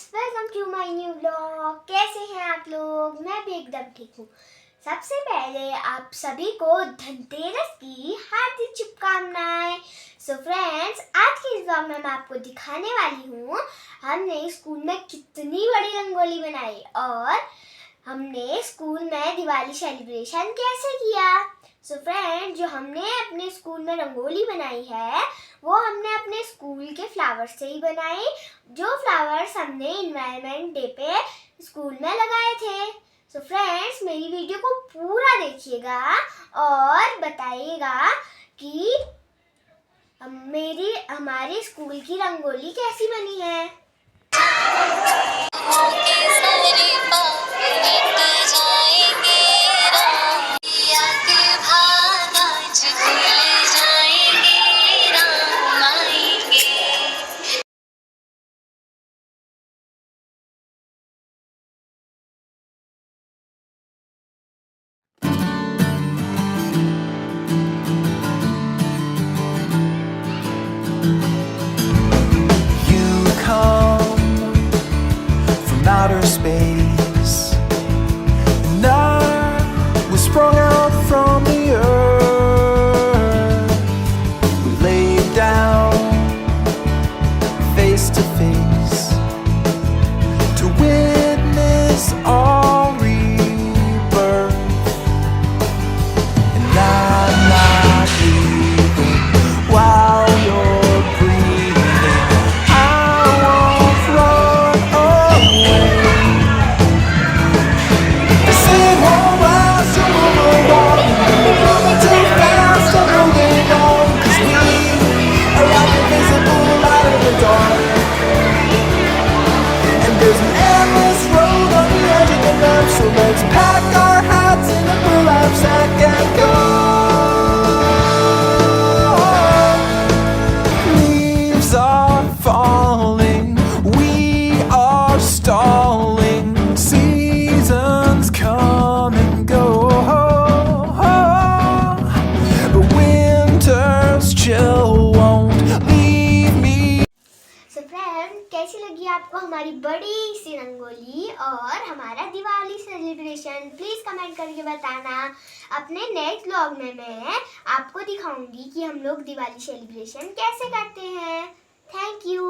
Friends, welcome to my new vlog. कैसे हैं आप लोग? मैं भी एकदम ठीक हूँ। सबसे पहले आप सभी को धनतेरस की हार्दिक शुभकामनाएं। सो फ्रेंड्स, आज के इस व्लॉग में मैं आपको दिखाने वाली हूँ हमने स्कूल में कितनी बड़ी रंगोली बनाई और हमने स्कूल में दिवाली सेलिब्रेशन कैसे किया। सो फ्रेंड्स, जो हमने अपने स्कूल में रंगोली बनाई है वो हमने अपने स्कूल के फ्लावर्स से ही बनाई, जो फ्लावर्स हमने इन्वायरमेंट डे पे स्कूल में लगाए थे। सो फ्रेंड्स, मेरी वीडियो को पूरा देखिएगा और बताइएगा कि हमारे स्कूल की रंगोली कैसी बनी है। Outer space, and I was sprung out from the earth. We laid down face to face to witness all rebirth, and I'm not leaving while you're breathing. I won't run away. So let's pack our hats in a burlap sack and go. Leaves are falling, we are stalling. Seasons come and go, but winter's chill won't leave me. So friends, कैसी लगी आपको हमारी बड़ी सी रंगोली और हमारा Diwali celebration? Please comment करके बताना। अपने नेक्स्ट व्लॉग में मैं आपको दिखाऊंगी कि हम लोग दिवाली सेलिब्रेशन कैसे करते हैं। Thank you.